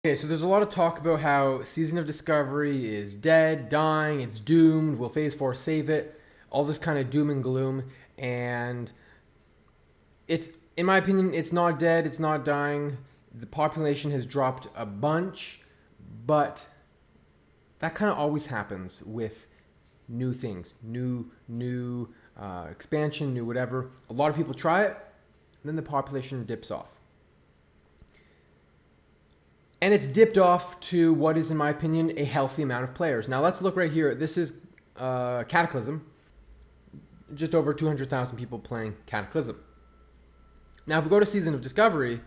Okay, so there's a lot of talk about how Season of Discovery is dead, dying, it's doomed, will Phase 4 save it? All this kind of doom and gloom. And it's, in my opinion, it's not dead, it's not dying. The population has dropped a bunch, but that kind of always happens with new things, new expansion, new whatever. A lot of people try it, then the population dips off. And it's dipped off to what is, in my opinion, a healthy amount of players. Now let's look right here. This is Cataclysm. Just over 200,000 people playing Cataclysm. Now if we go to Season of Discovery,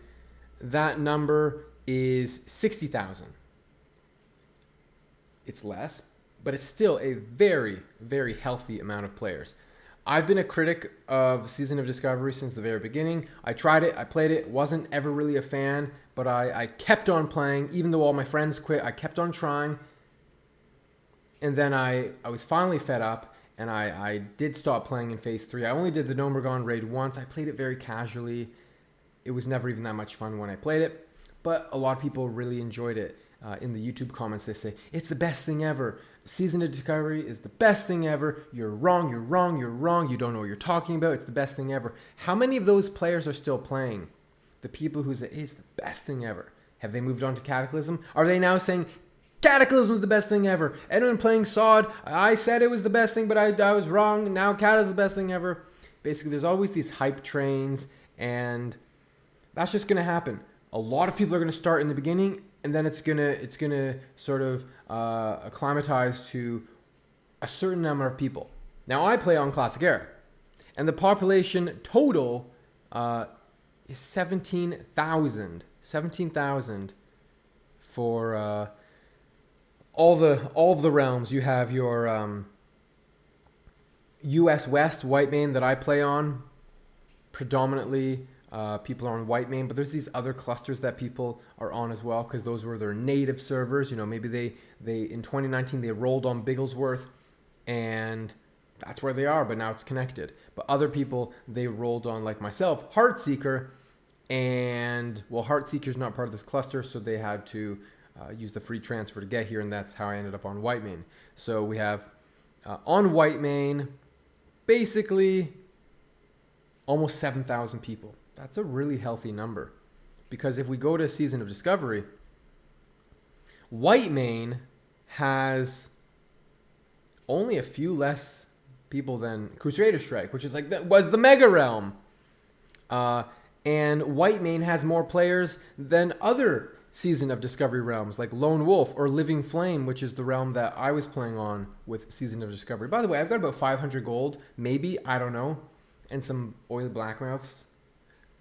that number is 60,000. It's less, but it's still a very, very healthy amount of players. I've been a critic of Season of Discovery since the very beginning. I tried it, I played it, wasn't ever really a fan, but I kept on playing. Even though all my friends quit, I kept on trying. And then I was finally fed up, and I did stop playing in Phase 3. I only did the Nomergon raid once. I played it very casually. It was never even that much fun when I played it, but a lot of people really enjoyed it. In the YouTube comments, they say, it's the best thing ever. Season of Discovery is the best thing ever. You're wrong, you're wrong, you're wrong. You don't know what you're talking about. It's the best thing ever. How many of those players are still playing? The people who say it's the best thing ever. Have they moved on to Cataclysm? Are they now saying Cataclysm is the best thing ever? Anyone playing SOD, I said it was the best thing, but I was wrong. Now Cat is the best thing ever. Basically, there's always these hype trains, and that's just going to happen. A lot of people are going to start in the beginning, and then it's gonna sort of acclimatize to a certain number of people. Now I play on Classic Era, and the population total is 17,000. 17,000 for all of the realms. You have your U.S. West Whitemane that I play on predominantly. People are on Whitemane, but there's these other clusters that people are on as well, because those were their native servers. You know, maybe they in 2019 they rolled on Bigglesworth, and that's where they are, but now it's connected. But other people, they rolled on, like myself, Heartseeker, and well, Heartseeker's not part of this cluster, so they had to use the free transfer to get here, and that's how I ended up on Whitemane. So we have on Whitemane, basically almost 7,000 people. That's a really healthy number, because if we go to Season of Discovery, Whitemane has only a few less people than Crusader Strike, which is like that was the mega realm, and Whitemane has more players than other Season of Discovery realms like Lone Wolf or Living Flame, which is the realm that I was playing on with Season of Discovery. By the way, I've got about 500 gold, maybe, I don't know, and some oily blackmouths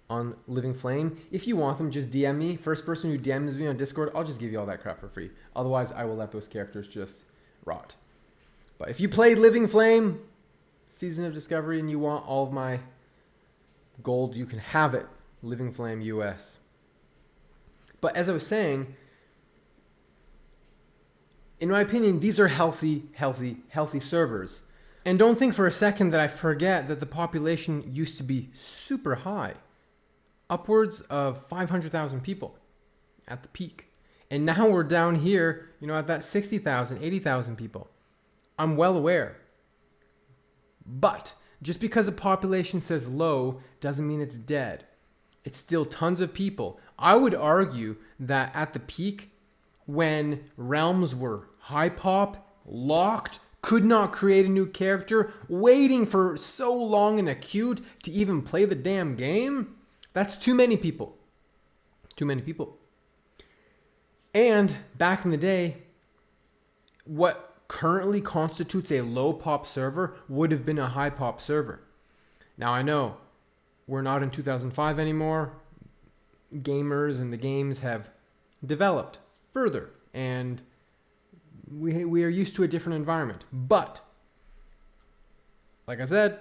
on Living Flame. If you want them, just DM me. First person who DMs me on Discord, I'll just give you all that crap for free. Otherwise, I will let those characters just rot. But if you played Living Flame, Season of Discovery, and you want all of my gold, you can have it. Living Flame US. But as I was saying, in my opinion, these are healthy servers. And don't think for a second that I forget that the population used to be super high. Upwards of 500,000 people at the peak. And now we're down here, at that 60,000, 80,000 people. I'm well aware. But just because a population says low doesn't mean it's dead. It's still tons of people. I would argue that at the peak, when realms were high pop, locked, could not create a new character, waiting for so long in a queue to even play the damn game, that's too many people. Too many people. And back in the day, what currently constitutes a low pop server would have been a high pop server. Now I know we're not in 2005 anymore. Gamers and the games have developed further, and we are used to a different environment. But like I said,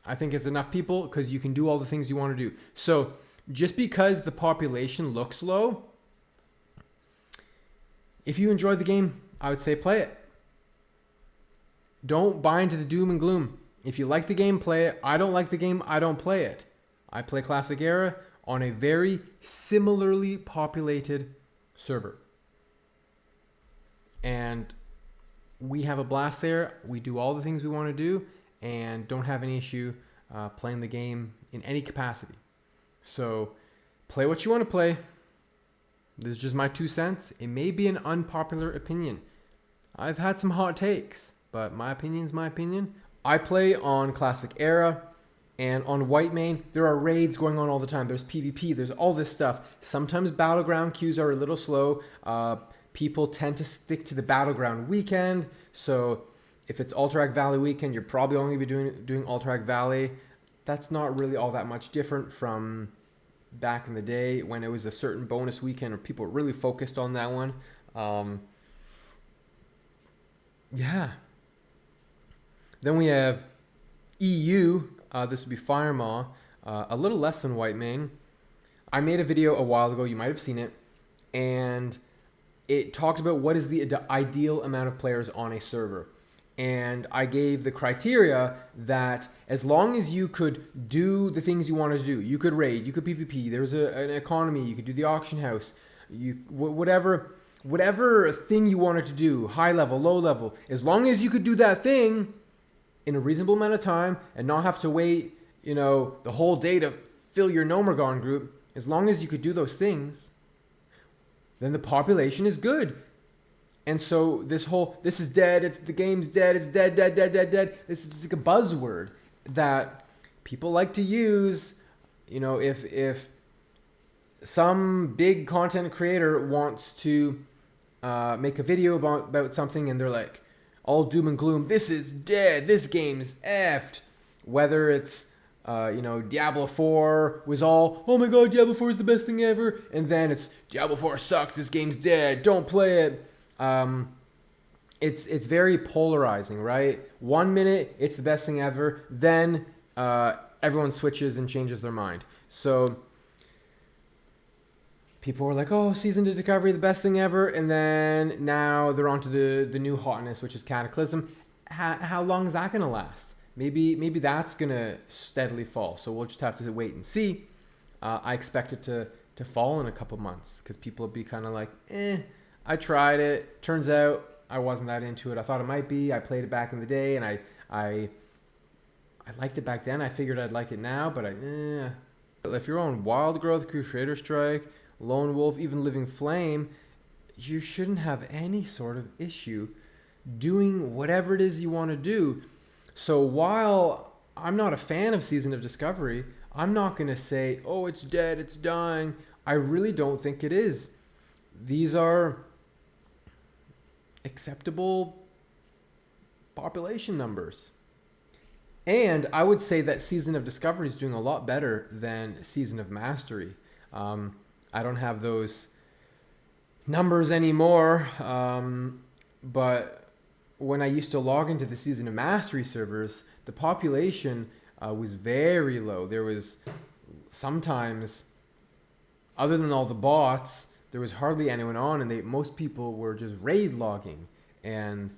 I think it's enough people because you can do all the things you want to do. So just because the population looks low, if you enjoy the game, I would say play it. Don't buy into the doom and gloom. If you like the game, play it. I don't like the game, I don't play it. I play Classic Era on a very similarly populated server. And we have a blast there. We do all the things we want to do and don't have any issue playing the game in any capacity. So play what you want to play. This is just my 2 cents. It may be an unpopular opinion. I've had some hot takes, but my opinion's my opinion. I play on Classic Era, and on Whitemane, there are raids going on all the time. There's PvP, there's all this stuff. Sometimes battleground queues are a little slow. People tend to stick to the battleground weekend. So if it's Alterac Valley weekend, you're probably only going to be doing Alterac Valley. That's not really all that much different from back in the day when it was a certain bonus weekend where people were really focused on that one. Yeah. Then we have EU. This would be Firemaw. A little less than Whitemane. I made a video a while ago. You might have seen it. And it talked about what is the ideal amount of players on a server. And I gave the criteria that as long as you could do the things you wanted to do, you could raid, you could PvP, there was an economy, you could do the auction house, whatever thing you wanted to do, high level, low level, as long as you could do that thing in a reasonable amount of time and not have to wait, the whole day to fill your Nomergon group, as long as you could do those things, then the population is good. And so this is dead, the game's dead, it's dead. This is like a buzzword that people like to use. If some big content creator wants to make a video about something and they're like, all doom and gloom, this is dead, this game's effed. Whether it's, Diablo 4 was all, oh my god, Diablo 4 is the best thing ever. And then it's, Diablo 4 sucks, this game's dead, don't play it. It's very polarizing, right? 1 minute, it's the best thing ever. Then everyone switches and changes their mind. So people were like, oh, Season to Discovery, the best thing ever. And then now they're on to the new hotness, which is Cataclysm. How long is that going to last? Maybe that's going to steadily fall. So we'll just have to wait and see. I expect it to fall in a couple months because people will be kind of like, I tried it. Turns out I wasn't that into it. I thought it might be. I played it back in the day, and I liked it back then. I figured I'd like it now, but if you're on Wild Growth, Crusader Strike, Lone Wolf, even Living Flame, you shouldn't have any sort of issue doing whatever it is you want to do. So while I'm not a fan of Season of Discovery, I'm not going to say, oh, it's dead, it's dying. I really don't think it is. These are acceptable population numbers. And I would say that Season of Discovery is doing a lot better than Season of Mastery. I don't have those numbers anymore, but when I used to log into the Season of Mastery servers, the population was very low. There was sometimes, other than all the bots, there was hardly anyone on, and most people were just raid logging, and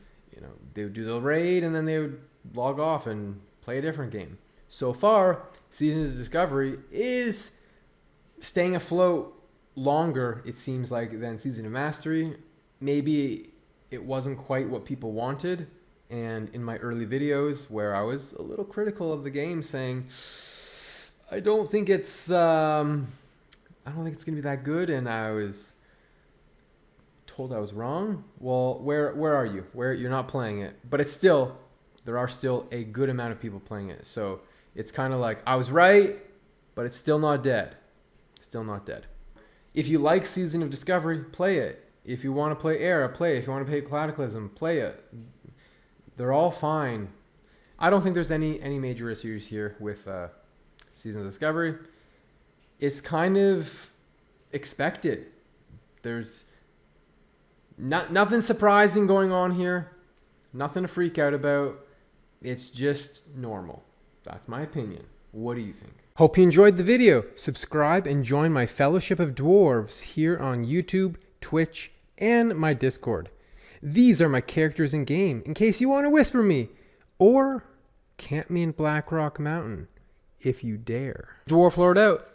they would do the raid and then they would log off and play a different game. So far, Season of Discovery is staying afloat longer, it seems like, than Season of Mastery. Maybe it wasn't quite what people wanted, and in my early videos where I was a little critical of the game, saying I don't think it's gonna be that good, and I was told I was wrong. Well, where are you? Where you're not playing it, but there are still a good amount of people playing it. So it's kind of like I was right, but it's still not dead. Still not dead. If you like Season of Discovery, play it. If you want to play Era, play it. If you want to play Cataclysm, play it. They're all fine. I don't think there's any major issues here with Season of Discovery. It's kind of expected. There's nothing surprising going on here. Nothing to freak out about. It's just normal. That's my opinion. What do you think? Hope you enjoyed the video. Subscribe and join my Fellowship of Dwarves here on YouTube, Twitch, and my Discord. These are my characters in game, in case you want to whisper me, or camp me in Blackrock Mountain, if you dare. Dwarf Lord out.